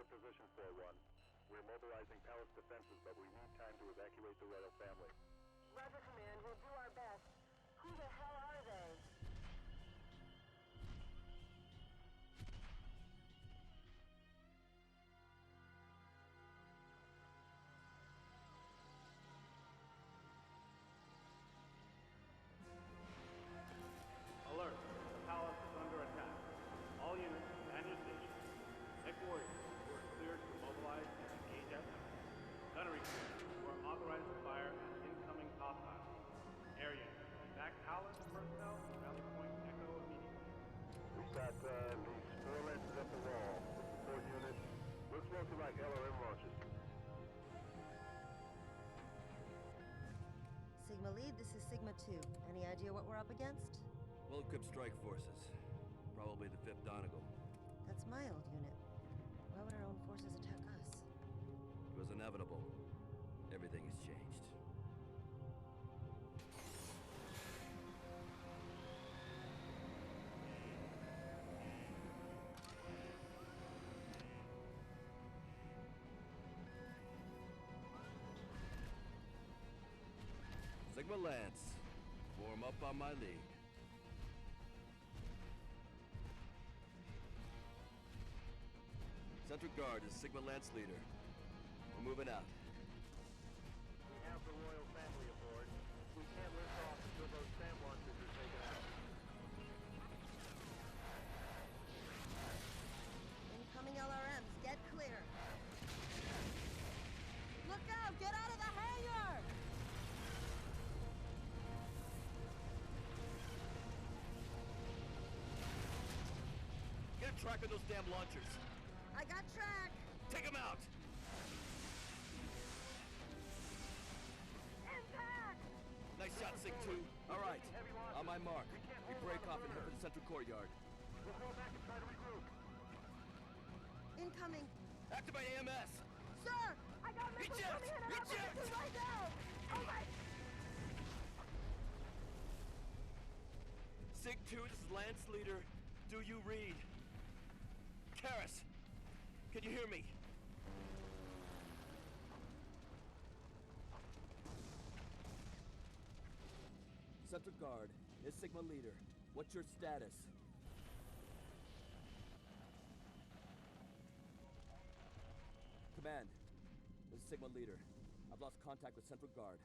your position, 4-1. We're mobilizing palace defenses, but we need time to evacuate the royal family. Roger, Command. We'll do our best. Who the hell are they? Alert! The palace is under attack. All units, man your stations. Mech-warriors who are cleared to mobilize and engage at night. Gunnery crews who are authorized to fire at incoming hostiles. Air units, back palace personnel to rally point Echo immediately. We've got these 4 lenses up the wall. The support units. Looks mostly like LRM launches. Sigma Lead, this is Sigma 2. Any idea what we're up against? Well-equipped strike forces. Probably the 5th Donegal. That's my old unit. Why would our own forces attack us? It was inevitable. Everything has changed. Sigma Lance. Form up on my lead. Central Guard is Sigma Lance leader. We're moving out. We have the royal family aboard. We can't lift off until those SAM launchers are taken out. Incoming LRMs, get clear. Look out! Get out of the hangar! Get a track of those damn launchers. I got track! Take them out! Impact! Nice shot, Sig 2. All right. On my mark. We break off and head for the central courtyard. We'll go back and try to regroup. Incoming! Activate AMS! Sir! I got missiles Reject! coming in our Reject! position right now! Over! Sig 2, this is Lance leader. Do you read? Karis! Can you hear me? Central Guard is Sigma leader. What's your status? Command, this is Sigma leader. I've lost contact with Central Guard.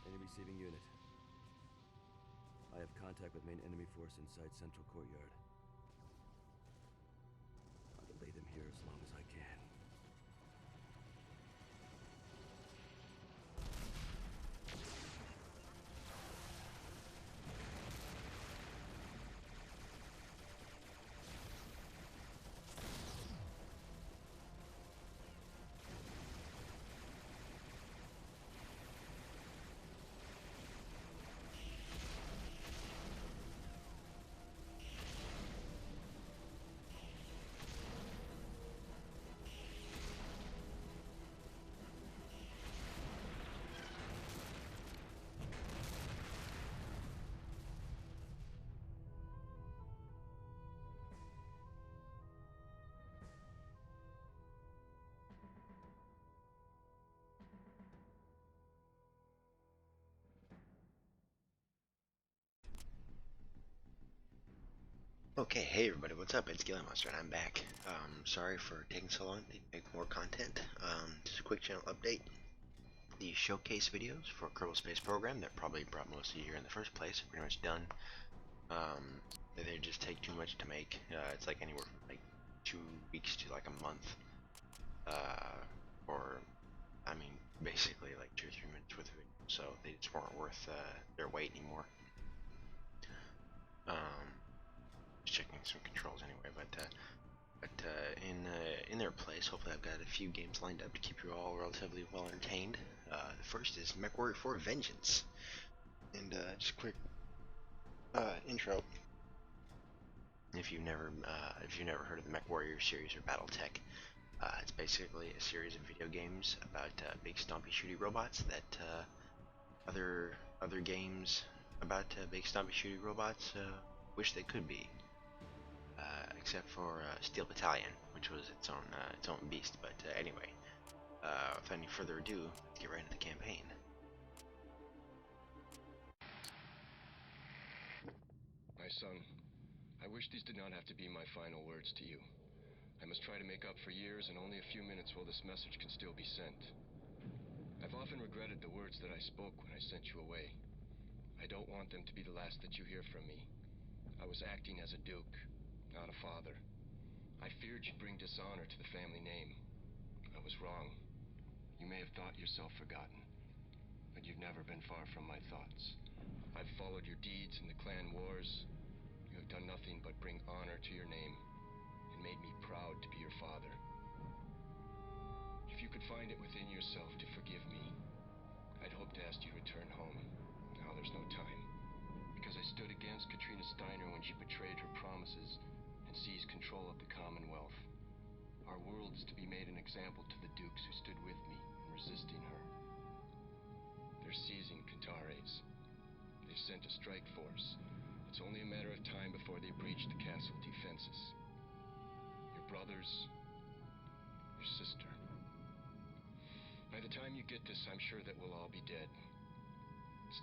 Any receiving unit. I have contact with main enemy force inside Central Courtyard. I'll delay them here as long as I can. Okay, hey everybody, what's up? It's Gilly Monster and I'm back. Sorry for taking so long to make more content. Just a quick channel update. The showcase videos for Kerbal Space Program that probably brought most of you here in the first place are pretty much done. They just take too much to make. It's like anywhere from like 2 weeks to like a month. Or, I mean, basically like 2 or 3 minutes worth of video. So they just weren't worth their weight anymore. Checking some controls anyway, but in their place, hopefully I've got a few games lined up to keep you all relatively well entertained. The first is MechWarrior 4 Vengeance, and just a quick intro. If you've never heard of the MechWarrior series or BattleTech, it's basically a series of video games about big stompy shooty robots that other other games about big stompy shooty robots wish they could be, except for Steel Battalion, which was its own beast. But anyway, without any further ado, let's get right into the campaign. My son, I wish these did not have to be my final words to you. I must try to make up for years and only a few minutes while this message can still be sent. I've often regretted the words that I spoke when I sent you away. I don't want them to be the last that you hear from me. I was acting as a duke, not a father. I feared you'd bring dishonor to the family name. I was wrong. You may have thought yourself forgotten, but you've never been far from my thoughts. I've followed your deeds in the clan wars. You have done nothing but bring honor to your name and made me proud to be your father. If you could find it within yourself to forgive me, I'd hope to ask you to return home. Now there's no time, because I stood against Katrina Steiner when she betrayed her promises and seized control of the Commonwealth. Our world is to be made an example to the dukes who stood with me in resisting her. They're seizing Cantares. They've sent a strike force. It's only a matter of time before they breach the castle defenses. Your brothers, your sister. By the time you get this, I'm sure that we'll all be dead.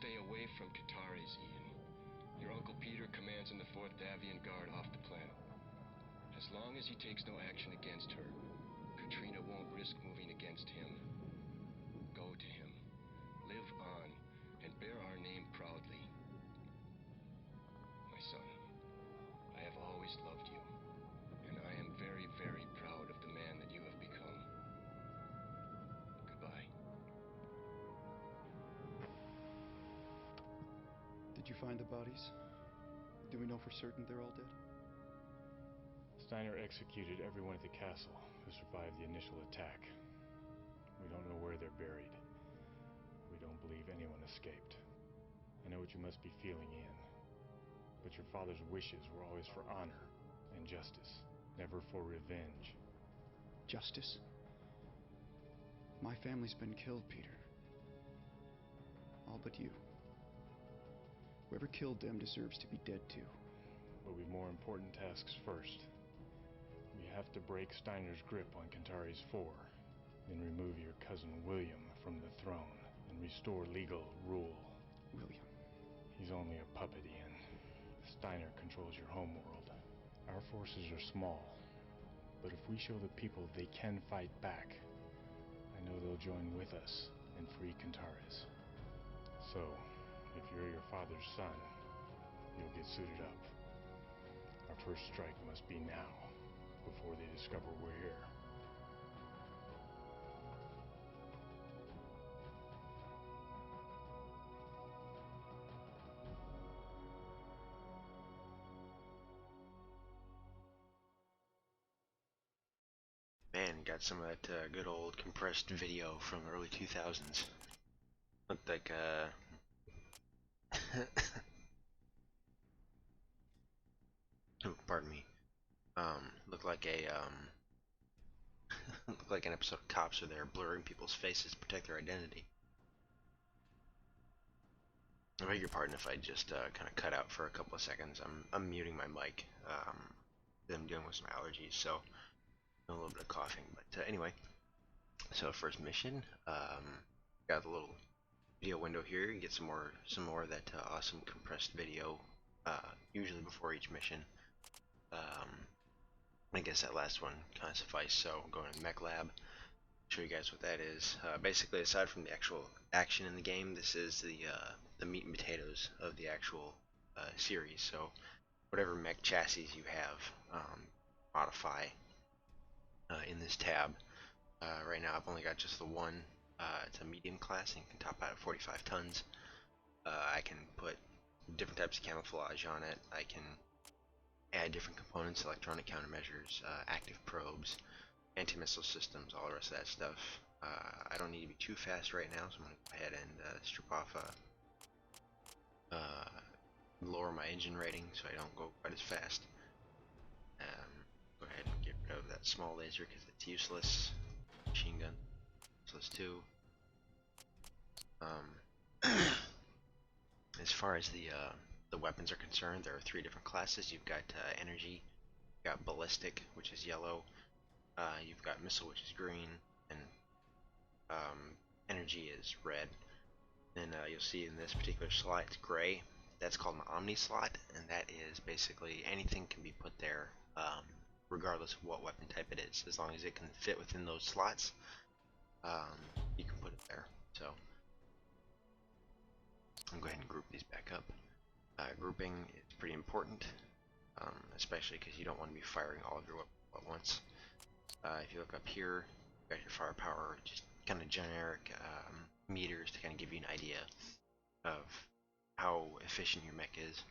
Stay away from Cantares, Ian. Your Uncle Peter commands in the 4th Davian Guard off the planet. As long as he takes no action against her, Katrina won't risk moving against him. Go to him, live on, and bear our name proudly. My son, I have always loved you, and I am very, very proud of the man that you have become. Goodbye. Did you find the bodies? Do we know for certain they're all dead? Steiner executed everyone at the castle who survived the initial attack. We don't know where they're buried. We don't believe anyone escaped. I know what you must be feeling, Ian. But your father's wishes were always for honor and justice, never for revenge. Justice? My family's been killed, Peter. All but you. Whoever killed them deserves to be dead too. But we've more important tasks first. We have to break Steiner's grip on Cantares 4, then remove your cousin William from the throne and restore legal rule. William. He's only a puppet, Ian. Steiner controls your homeworld. Our forces are small, but if we show the people they can fight back, I know they'll join with us and free Cantares. So, if you're your father's son, you'll get suited up. Our first strike must be now, before they discover we're here. Man, got some of that good old compressed video from the early 2000s. Looked like oh, pardon me. Looked like a looked like an episode of Cops where they're blurring people's faces to protect their identity. I beg your pardon if I just kind of cut out for a couple of seconds. I'm muting my mic. I'm dealing with some allergies, so a little bit of coughing. But anyway, so first mission. Got a little video window here. You get some more of that awesome compressed video. Usually before each mission. I guess that last one kind of suffice. So I'm going to the mech lab. Show you guys what that is. Basically, aside from the actual action in the game, this is the meat and potatoes of the actual series. So whatever mech chassis you have, modify in this tab. Right now I've only got just the one. It's a medium class and can top out at 45 tons. I can put different types of camouflage on it. I can add different components, electronic countermeasures, active probes, anti-missile systems, all the rest of that stuff. I don't need to be too fast right now, so I'm going to go ahead and strip off lower my engine rating so I don't go quite as fast. Go ahead and get rid of that small laser because it's useless. Machine gun, useless too. as far as the weapons are concerned, there are 3 different classes. You've got energy, you've got ballistic, which is yellow, you've got missile, which is green, and energy is red. Then you'll see in this particular slot it's gray. That's called an omni slot, and that is basically anything can be put there, regardless of what weapon type it is. As long as it can fit within those slots, you can put it there. So I'll go ahead and group these back up. Grouping is pretty important, especially because you don't want to be firing all of your weapons at once. If you look up here, you got your firepower, just kind of generic meters to kind of give you an idea of how efficient your mech is.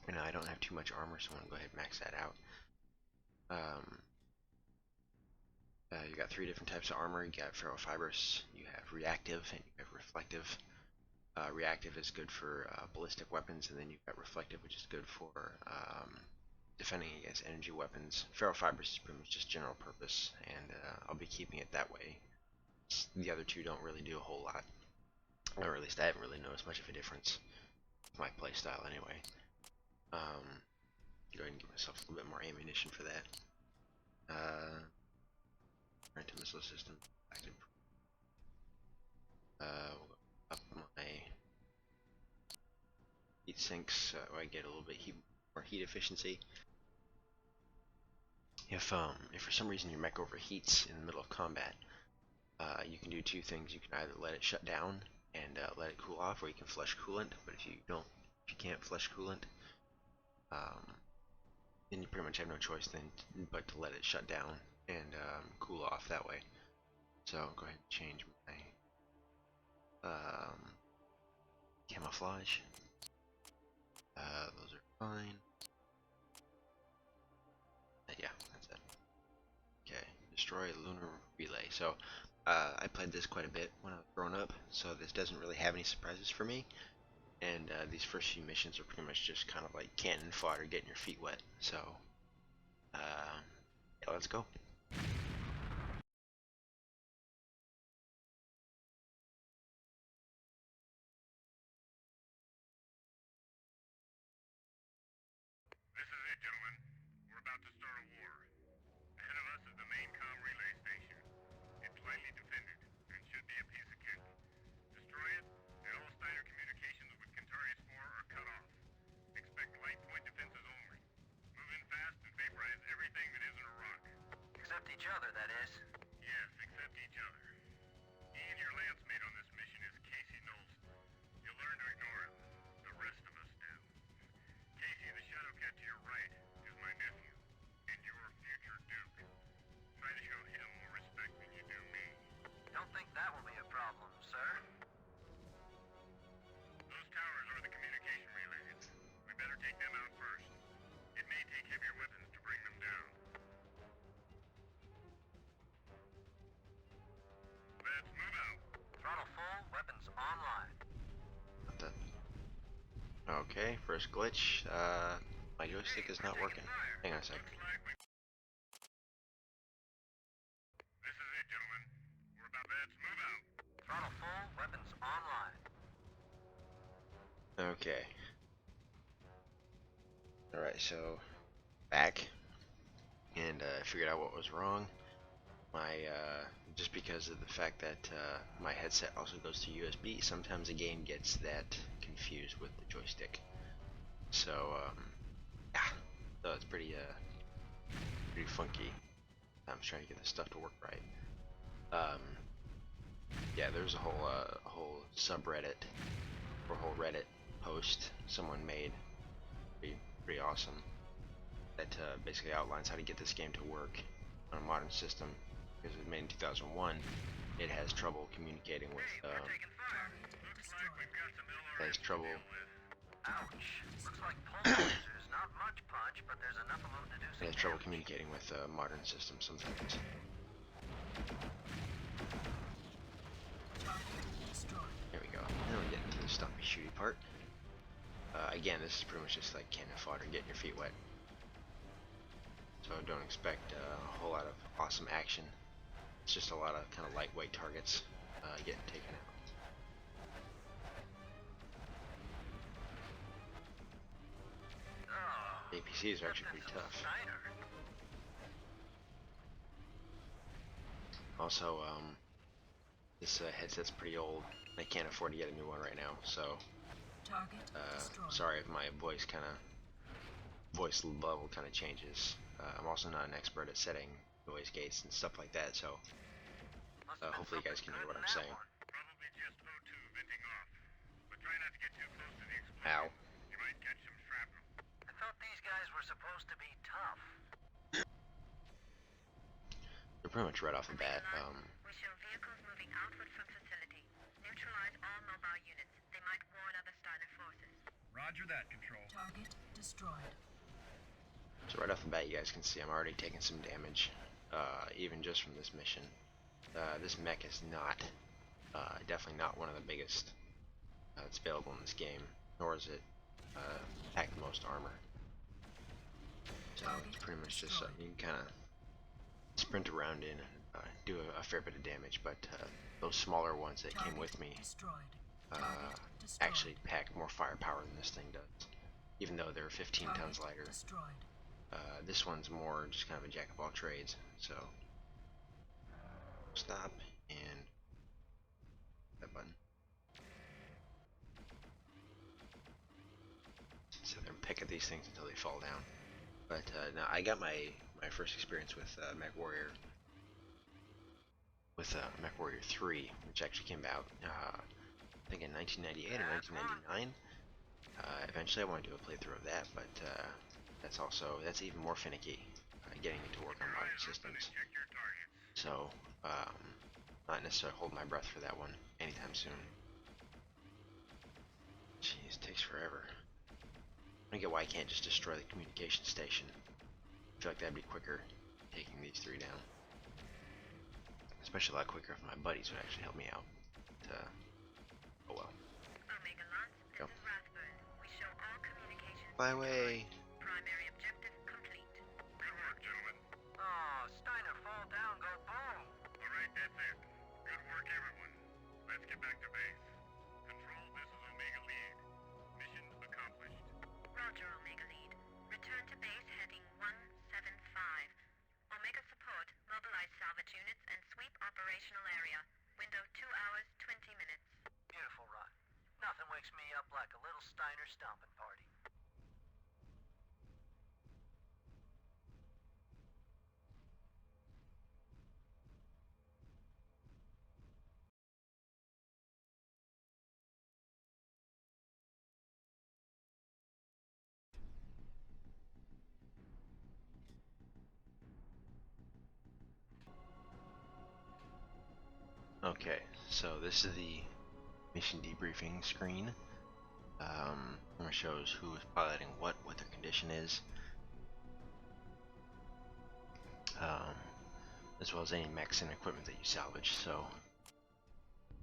And I don't have too much armor, so I'm going to go ahead and max that out. You got 3 different types of armor. You got ferrofibrous, you have reactive, and you have reflective. Reactive is good for ballistic weapons, and then you've got reflective, which is good for defending against energy weapons. Ferrofibrous is pretty much just general purpose, and I'll be keeping it that way. The other 2 don't really do a whole lot, or at least I haven't really noticed much of a difference with my playstyle anyway. Go ahead and give myself a little bit more ammunition for that. Rented missile system active. We'll go up my heat sinks so I get a little bit more heat efficiency. If for some reason your mech overheats in the middle of combat, you can do 2 things. You can either let it shut down and let it cool off, or you can flush coolant. But if you can't flush coolant, then you pretty much have no choice then but to let it shut down and cool off that way. So I'll go ahead and change my camouflage. Those are fine. Yeah, that's it. Okay, destroy lunar relay. So I played this quite a bit when I was growing up, so this doesn't really have any surprises for me. And these first few missions are pretty much just kind of like cannon fodder, getting your feet wet. So yeah, let's go. This is it, gentlemen. We're about to start a war. Ahead of us is the main comm relay station. It's lightly defended and should be a piece of cake. Destroy it, and all Steiner communications with Centaurus 4 are cut off. Expect light point defenses only. Move in fast and vaporize everything that isn't a rock. Except each other, that is. Yes, except each other. Ian, your lance mate on this mission is Casey Knowles. You'll learn to ignore him. The rest of us do. Casey, the Shadowcat to your right is my nephew, and your future Duke. Try to show him more respect than you do me. Don't think that will be a problem, sir. Those towers are the communication relays. We better take them out first. It may take heavier weapons to bring them down. Let's move out. Throttle full, weapons online. What the? Okay, first glitch. My joystick is not working. Hang on a sec. Looks like we... This is it, gentlemen. We're about... Let's move out. Throttle full, weapons online. Okay. Alright, so back, and I figured out what was wrong. My just because of the fact that my headset also goes to USB, sometimes the game gets that confused with the joystick. So yeah, so it's pretty funky. I'm just trying to get this stuff to work right. Yeah, there's a whole subreddit or whole Reddit post someone made, pretty awesome, that basically outlines how to get this game to work on a modern system, because it was made in 2001. It has trouble communicating with Taking fire. Looks like we've got some LRS has trouble to deal with. Ouch. Looks like pulse lasers. Not much punch, but there's enough of them to do it some has trouble damage. communicating with modern systems sometimes. There we go. Now we're getting to the stumpy shooty part. Again, this is pretty much just like cannon fodder, getting your feet wet. So don't expect a whole lot of awesome action. It's just a lot of kind of lightweight targets getting taken out. APCs are actually pretty tough. Also, this headset's pretty old. I can't afford to get a new one right now, so sorry if my voice level kind of changes. I'm also not an expert at setting noise gates and stuff like that, so hopefully you guys can hear what I'm saying. Probably just O2 venting off. But try not to get too close to the explosion. Ow. You might catch some shrapnel. I thought these guys were supposed to be tough. They're pretty much right off the bat. We show vehicles moving outward from facility. Neutralize all mobile units. They might warn other Steiner forces. Roger that, Control. Target destroyed. So right off the bat, you guys can see I'm already taking some damage, even just from this mission. This mech is not, definitely not one of the biggest that's available in this game, nor is it pack the most armor. So it's pretty much just you can kind of sprint around in and do a fair bit of damage, but those smaller ones that came with me actually pack more firepower than this thing does, even though they're 15 tons lighter. This one's more just kind of a jack of all trades, so stop and that button. Sit there and pick at these things until they fall down. But now I got my first experience with MechWarrior, with MechWarrior 3, which actually came out I think in 1998 or 1999. Eventually I want to do a playthrough of that, but that's even more finicky, getting it to work on modern systems. So not necessarily holding my breath for that one anytime soon. Jeez, it takes forever. I don't get why I can't just destroy the communication station. I feel like that'd be quicker, taking these three down. Especially a lot quicker if my buddies would actually help me out. Oh well. Omega Lance, this is Rathburn. We show all communications. Fly away. Primary objective complete. Good work, gentlemen. Oh, Steiner, fall down, go boom. Alright, that's it. Good work, everyone. Let's get back to base. Control, this is Omega Lead. Mission accomplished. Roger, Omega Lead. Return to base heading 175. Omega support, mobilize salvage units and sweep operational area. Window 2 hours, 20 minutes. Beautiful run. Nothing wakes me up like a little Steiner stomping party. Okay, so this is the mission debriefing screen. Where it shows who is piloting what their condition is, as well as any mechs and equipment that you salvage. So,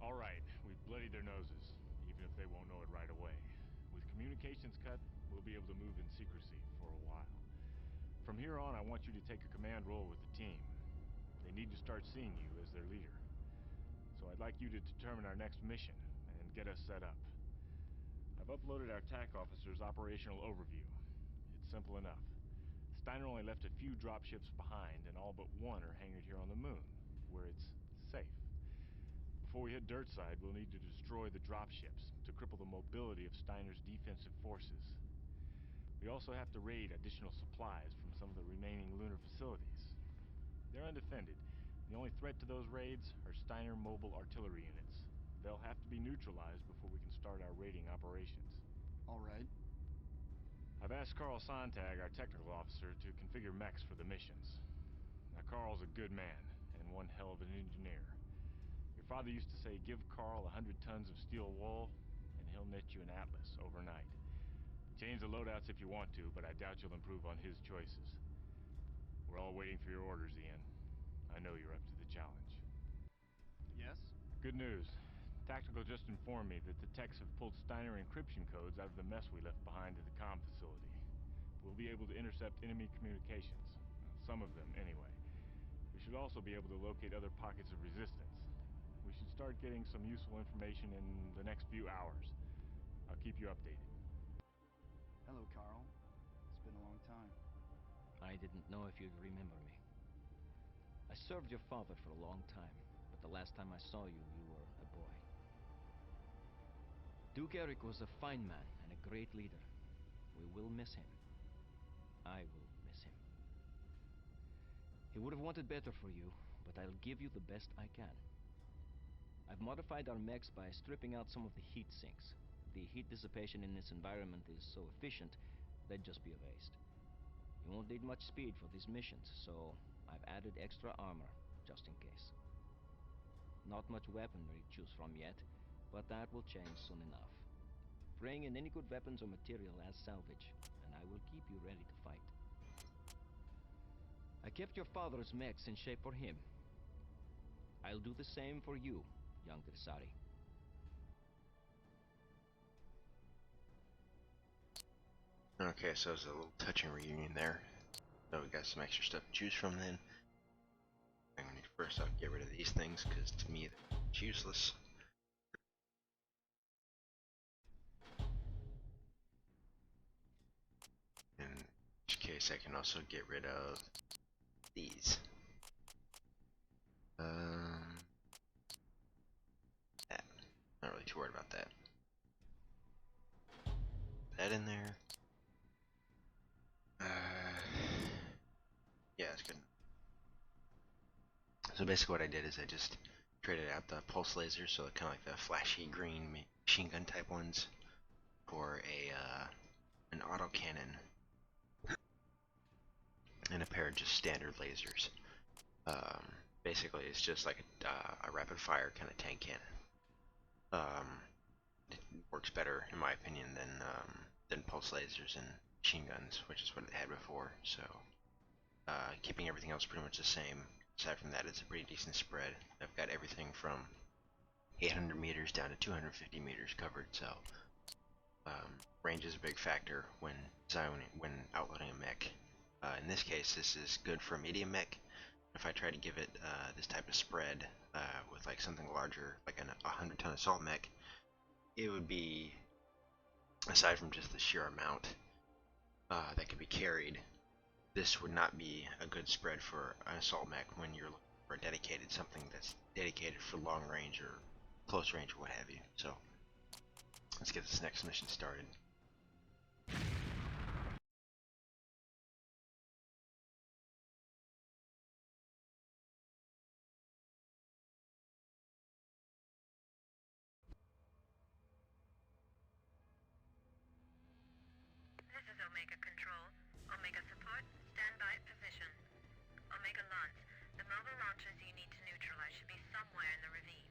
Alright, we've bloodied their noses, even if they won't know it right away. With communications cut, we'll be able to move in secrecy for a while. From here on, I want you to take a command role with the team. They need to start seeing you as their leader. So I'd like you to determine our next mission and get us set up. I've uploaded our TAC officer's operational overview. It's simple enough. Steiner only left a few dropships behind, and all but one are hangared here on the moon, where it's safe. Before we hit Dirtside, we'll need to destroy the dropships to cripple the mobility of Steiner's defensive forces. We also have to raid additional supplies from some of the remaining lunar facilities. They're undefended. The only threat to those raids are Steiner mobile artillery units. They'll have to be neutralized before we can start our raiding operations. All right. I've asked Carl Sontag, our technical officer, to configure mechs for the missions. Now, Carl's a good man, and one hell of an engineer. Your father used to say, give Carl 100 tons of steel wool, and he'll knit you an atlas overnight. Change the loadouts if you want to, but I doubt you'll improve on his choices. We're all waiting for your orders, Ian. I know you're up to the challenge. Yes? Good news. Tactical just informed me that the techs have pulled Steiner encryption codes out of the mess we left behind at the comm facility. We'll be able to intercept enemy communications. Some of them, anyway. We should also be able to locate other pockets of resistance. We should start getting some useful information in the next few hours. I'll keep you updated. Hello, Carl. It's been a long time. I didn't know if you'd remember me. I served your father for a long time, but the last time I saw you, you were a boy. Duke Eric was a fine man and a great leader. We will miss him. I will miss him. He would have wanted better for you, but I'll give you the best I can. I've modified our mechs by stripping out some of the heat sinks. The heat dissipation in this environment is so efficient, they'd just be erased. You won't need much speed for these missions, so I've added extra armor, just in case. Not much weaponry to choose from yet, but that will change soon enough. Bring in any good weapons or material as salvage, and I will keep you ready to fight. I kept your father's mechs in shape for him. I'll do the same for you, young Grisari. Okay, so it's a little touching reunion there. So we got some extra stuff to choose from then. I'm gonna first off get rid of these things, because to me it's useless. In which case I can also get rid of these. That. Not really too worried about that. That in there. Yeah, it's good. So basically what I did is I just traded out the pulse lasers, so kind of like the flashy green machine gun type ones, for an autocannon and a pair of just standard lasers. Basically it's just like a rapid fire kind of tank cannon. It works better in my opinion than pulse lasers and machine guns, which is what it had before. So keeping everything else pretty much the same. Aside from that, it's a pretty decent spread. I've got everything from 800 meters down to 250 meters covered, so range is a big factor when outloading a mech. In this case, this is good for a medium mech. If I try to give it this type of spread with like something larger, like a 100-ton assault mech, it would be, aside from just the sheer amount that could be carried, this would not be a good spread for an assault mech when you're looking for something that's dedicated for long range or close range or what have you. So let's get this next mission started. This is Omega Control. Omega Support, standby position. Omega Launch, the mobile launchers you need to neutralize should be somewhere in the ravine.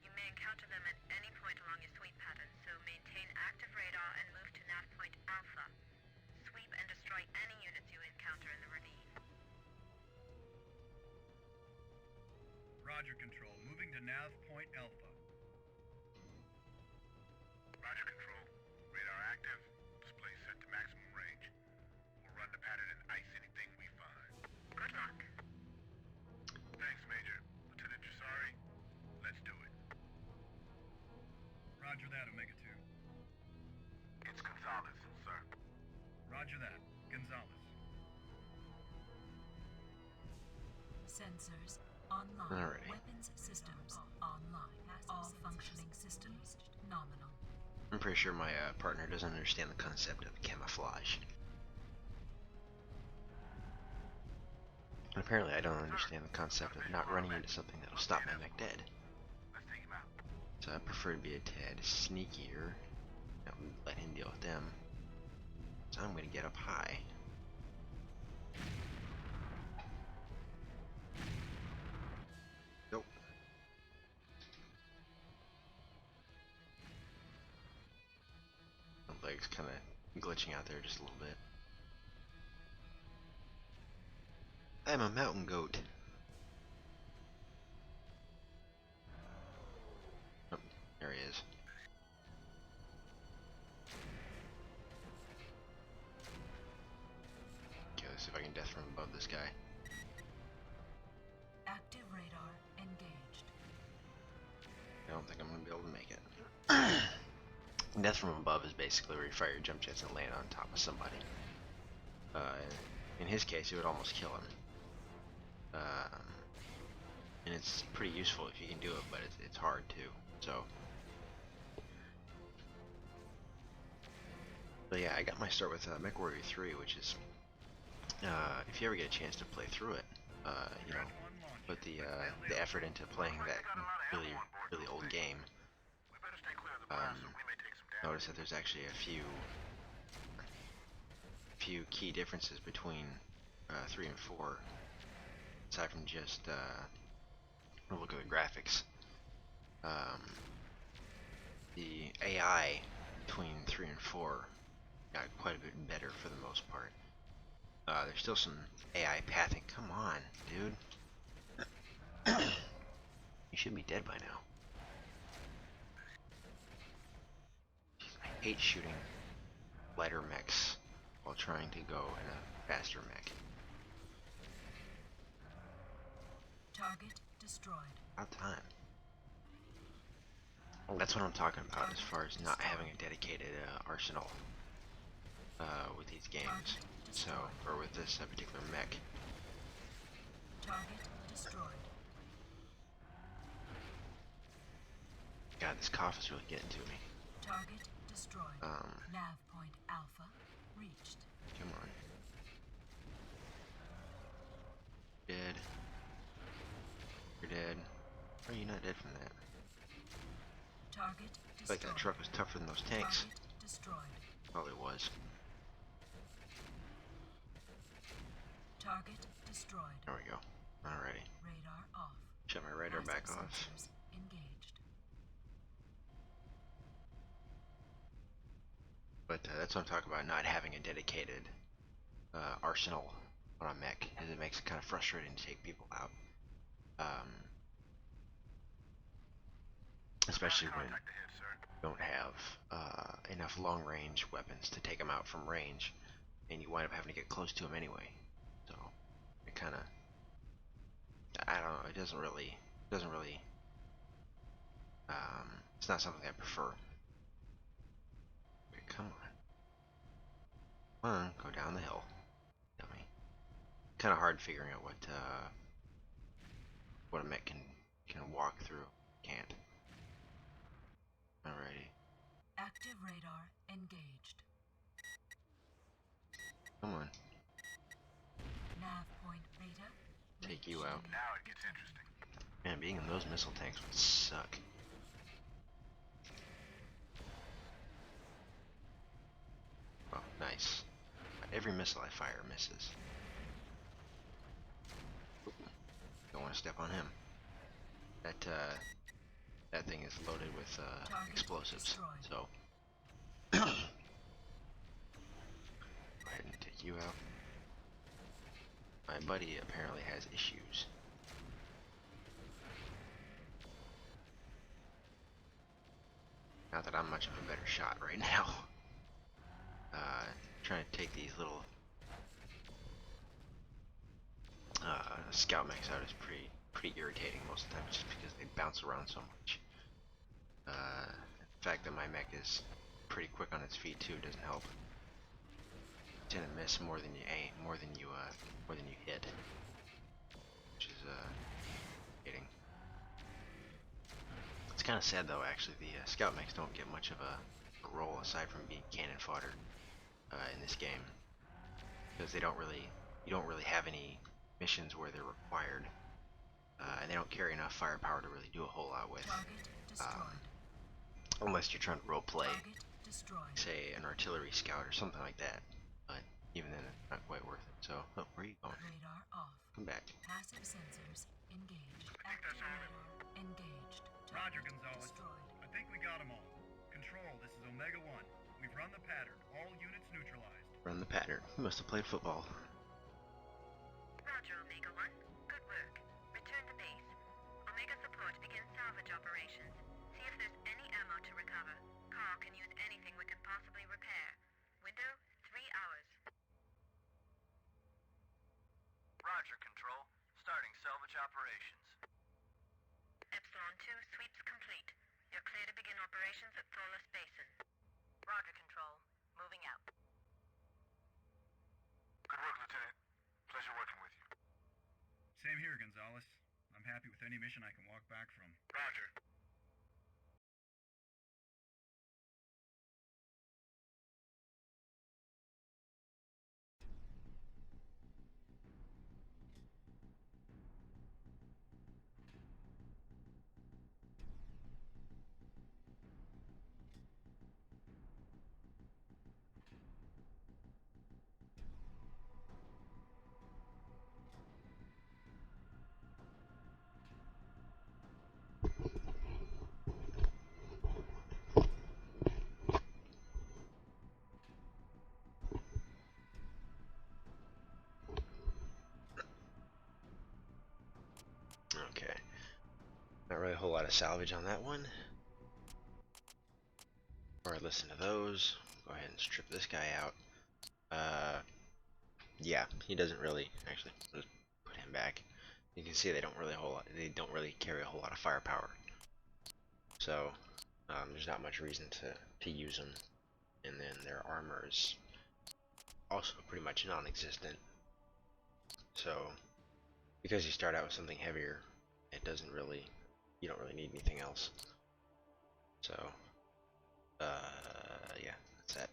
You may encounter them at any point along your sweep pattern, so maintain active radar and move to nav point Alpha. Sweep and destroy any units you encounter in the ravine. Roger, Control. Moving to nav point Alpha. Roger, Control. Radar active. Display set to maximum range. We'll run the pattern and ice anything we find. Good luck. Thanks, Major. Lieutenant Jusari, let's do it. Roger that, Omega 2. It's Gonzalez, sir. Roger that, Gonzalez. Sensors online. Alrighty. Weapons systems online. All functioning systems nominal. I'm pretty sure my partner doesn't understand the concept of camouflage. And apparently I don't understand the concept of not running into something that'll stop my mech dead. Let's take him out. So I prefer to be a tad sneakier. Let him deal with them. So I'm gonna get up high. Nope. My leg's kind of glitching out there just a little bit. I'm a mountain goat. Oh, there he is. Okay, let's see if I can death from above this guy. Active radar engaged. I don't think I'm gonna be able to make it. Death from above is basically where you fire your jump jets and land on top of somebody. In his case, it would almost kill him. And it's pretty useful if you can do it, but it's hard too. So yeah, I got my start with MechWarrior 3, which is if you ever get a chance to play through it, you know, put the effort into playing that really old game. Notice that there's actually a few key differences between 3 and 4, aside from just look at the graphics. The AI between 3 and 4 got quite a bit better for the most part. There's still some AI pathing. Come on, dude. You should be dead by now. I hate shooting lighter mechs while trying to go in a faster mech. Target destroyed. About time. That's what I'm talking about as far as not having a dedicated arsenal with these games. So, or with this particular mech. Target destroyed. God, this cough is really getting to me. Target destroyed. Nav point Alpha reached. Come on. Dead. You're dead. How are you not dead from that? Target destroyed. Like that truck was tougher than those tanks. Target destroyed. Probably was. Target destroyed. There we go. Alrighty. Radar off. Shut my radar back off. Sensors engaged. But that's what I'm talking about, not having a dedicated arsenal on a mech, as it makes it kind of frustrating to take people out. Especially when you don't have enough long-range weapons to take them out from range, and you wind up having to get close to them anyway. So it kind of, I don't know, it doesn't really, it's not something I prefer. Okay, come on, go down the hill, dummy. Kind of hard figuring out what a mech can walk through. Can't. Alrighty. Active radar engaged. Come on. Nav point Beta. Take you out. Now it gets interesting. Man, being in those missile tanks would suck. Oh, nice. Every missile I fire misses. Don't want to step on him. That thing is loaded with explosives. So go ahead and take you out. My buddy apparently has issues. Not that I'm much of a better shot right now. Trying to take these little scout mechs out is pretty irritating most of the time, just because they bounce around so much. The fact that my mech is pretty quick on its feet too doesn't help. You tend to miss more than you aim, more than you hit, which is hitting. It's kind of sad though, actually. The scout mechs don't get much of a role aside from being cannon fodder in this game, because you don't really have any missions where they're required, and they don't carry enough firepower to really do a whole lot with. Unless you're trying to roleplay, say, an artillery scout or something like that. But even then, it's not quite worth it. So, oh, where are you going? Radar off. Come back. Passive sensors engaged. I think that's all of it. Engaged. Roger, Target Gonzalez. destroyed. I think we got them all. Control, this is Omega 1. We've run the pattern. All units neutralized. Run the pattern. You must have played football. Roger, Omega 1. Good work. Return to base. Omega support begins salvage operations. See if there's any ammo to recover. Carl can use anything we can possibly repair. Window, 3 hours. Roger, Control. Starting salvage operations. Epsilon 2 sweeps complete. You're clear to begin operations at Thorless Basin. Roger, Control. Moving out. happy with any mission I can walk back from. Roger. Okay. Not really a whole lot of salvage on that one. Or I listen to those. Go ahead and strip this guy out. Yeah, he doesn't really actually just put him back. You can see they don't really carry a whole lot of firepower. So there's not much reason to use them. And then their armor is also pretty much non-existent. So because you start out with something heavier, you don't really need anything else. So yeah, that's that.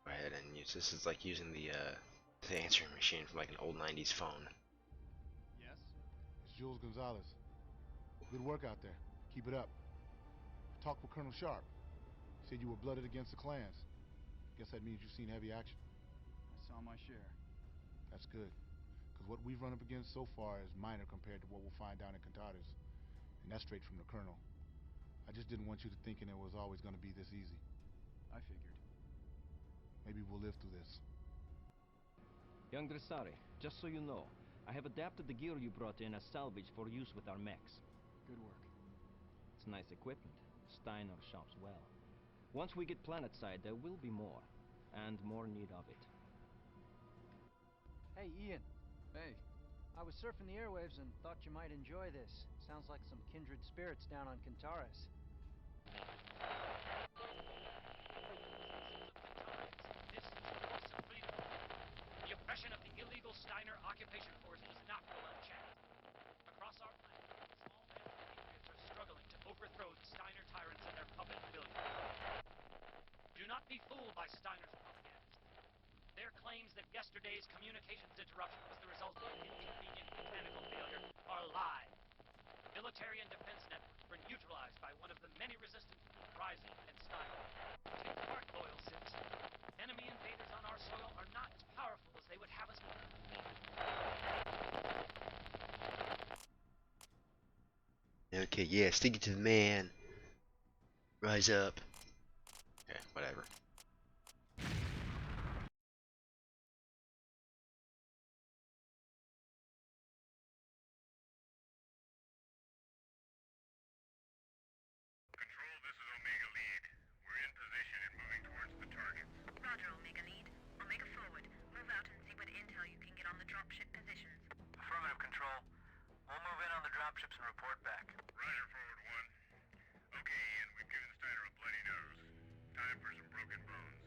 Go ahead and use this. Is like using the answering machine from like an old 90s phone. Yes? It's Jules Gonzalez. Good work out there. Keep it up. I talked with Colonel Sharp. He said you were blooded against the clans. Guess that means you've seen heavy action. I saw my share. That's good. Because what we've run up against so far is minor compared to what we'll find down in Cantadas. And that's straight from the Colonel. I just didn't want you to thinking it was always going to be this easy. I figured. Maybe we'll live through this. Young Dressari, just so you know, I have adapted the gear you brought in as salvage for use with our mechs. Good work. It's nice equipment. Steiner shops well. Once we get planetside, there will be more, and more need of it. Hey, Ian. Hey. I was surfing the airwaves and thought you might enjoy this. Sounds like some kindred spirits down on Cantaris. This is the voice of freedom. The oppression of the illegal Steiner occupation force does not go unchecked. Across our planet, small patriots are struggling to overthrow the Steiner tyrants and their puppet billions. Do not be fooled by Steiner's propaganda. Their claims that yesterday's communications interruption was the result of an inconvenient mechanical failure are lies. Military and defense networks were neutralized by one of the many resistance Ryzen and Steiner. Take heart, loyal citizens. Enemy invaders on our soil are not as powerful as they would have us believe. Okay, yeah, stick it to the man. Rise up. Okay, whatever. Control, this is Omega Lead. We're in position and moving towards the targets. Roger, Omega Lead. Omega forward. Move out and see what intel you can get on the dropship positions. Affirmative, Control. We'll move in on the dropships and report back. Roger, forward one. Okay, Ian, we've given Steiner a bloody nose. Time for some broken bones.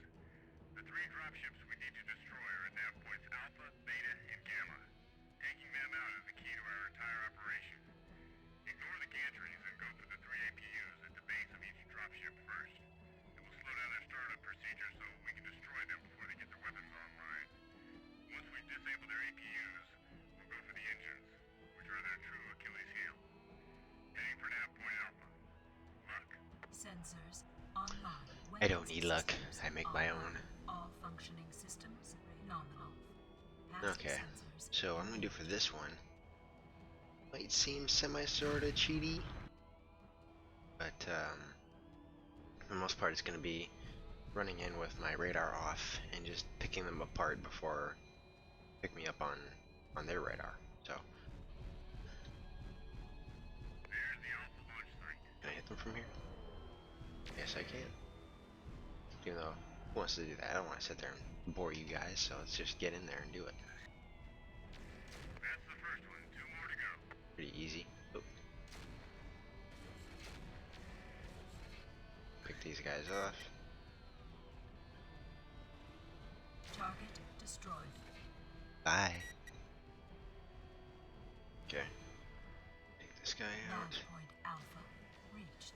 The 3 dropships we need to destroy are at nav points Alpha, Beta, and Gamma. Taking them out is the key to our entire operation. Ignore the gantries and go for the 3 APUs at the base of each dropship first. It will slow down their startup procedure so we can destroy them before they get their weapons online. Once we disable their APUs, we'll go for the engines, which are their true Achilles heel. Heading for nav point Alpha. Luck. Sensors online. I don't need luck. I make my own. All functioning systems nominal. Okay, so what I'm gonna do for this one might seem semi-sorta cheaty, but for the most part it's gonna be running in with my radar off and just picking them apart before pick me up on their radar. So There's the Alpha launch site. can I hit them from here? Yes, I can. Even though who wants to do that? I don't want to sit there and bore you guys, so let's just get in there and do it. That's the first one. 2 more to go. Pretty easy. Oh. Pick these guys off. Target destroyed. Bye. Okay. this guy out. Point Alpha reached.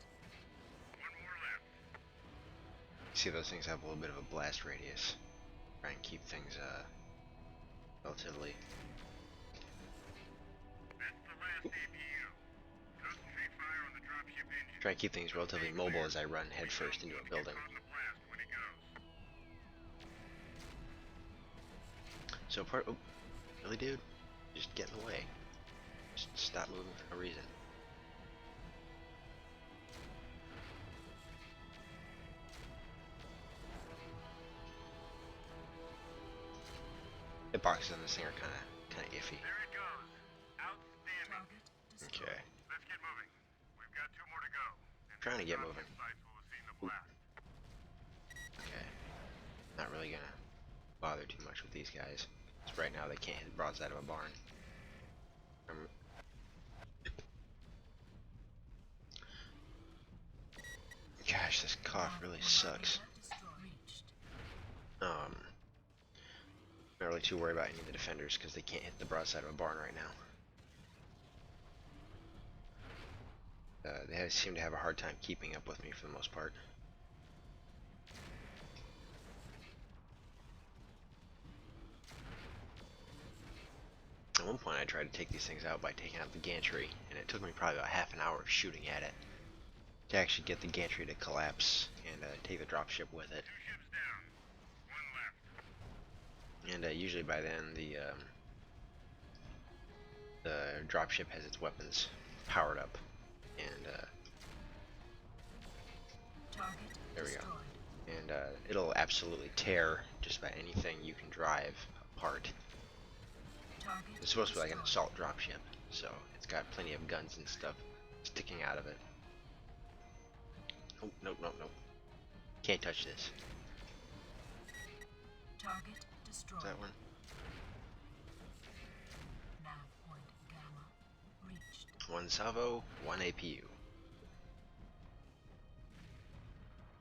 See, those things have a little bit of a blast radius. Try and keep things relatively. Try and keep things relatively mobile as I run headfirst into a building. So oh, really, dude? Just get in the way. Just stop moving for no reason. The boxes on this thing are kind of iffy. There it goes. Outstanding. Okay. Let's get moving. We've got 2 more to go. And Trying to get moving. sites will have seen the blast. Okay. Not really gonna bother too much with these guys. 'Cause right now they can't hit broadside of a barn. Gosh, this cough really sucks. Not really too worried about any of the defenders because they can't hit the broadside of a barn right now. They seem to have a hard time keeping up with me for the most part. At one point I tried to take these things out by taking out the gantry, and it took me probably about half an hour of shooting at it to actually get the gantry to collapse and take the dropship with it. 2 ships down. 1 left. And usually by then the dropship has its weapons powered up, and there we go. And it'll absolutely tear just about anything you can drive apart. It's supposed to be like an assault dropship, so it's got plenty of guns and stuff sticking out of it. Oh, nope, nope, nope. Can't touch this. Target destroyed. Is that one? Nav point Gamma reached. 1 salvo, 1 APU.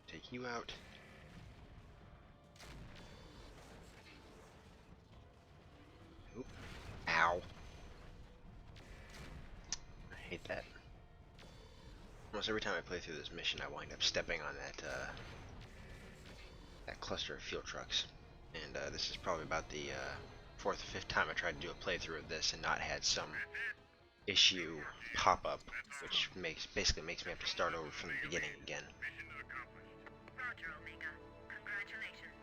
Take you out. Oop. Ow. I hate that. Almost every time I play through this mission, I wind up stepping on that cluster of fuel trucks. And this is probably about the 4th or 5th time I tried to do a playthrough of this and not had some issue pop up, which basically makes me have to start over from the beginning again. Roger, Omega. Congratulations.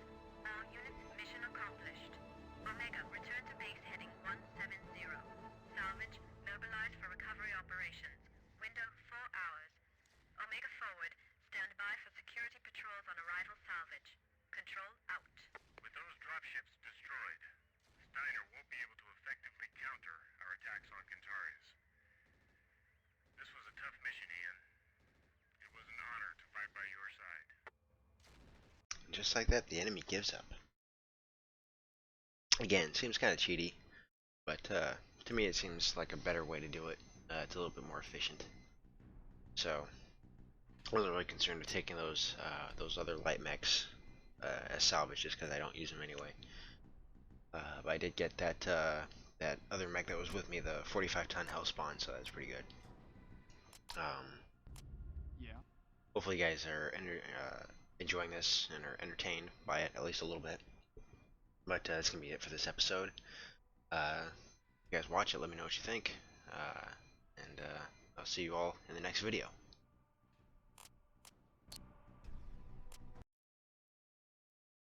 All units, mission accomplished. Omega, return to base heading 170. Salvage, mobilized for recovery operations. Window 4 hours. Omega forward. Stand by for security patrols on arrival salvage. Control out. With those dropships destroyed, Steiner won't be able to effectively counter our attacks on Kentaris. This was a tough mission, Ian. It was an honor to fight by your side. Just like that, the enemy gives up. Again, seems kind of cheaty, but to me it seems like a better way to do it. It's a little bit more efficient. So, I wasn't really concerned with taking those other light mechs as salvage just because I don't use them anyway. But I did get that other mech that was with me, the 45-ton Hellspawn, so that's pretty good. Yeah. Hopefully you guys are enjoying this and are entertained by it at least a little bit. But that's gonna be it for this episode. You guys watch it, let me know what you think, and I'll see you all in the next video.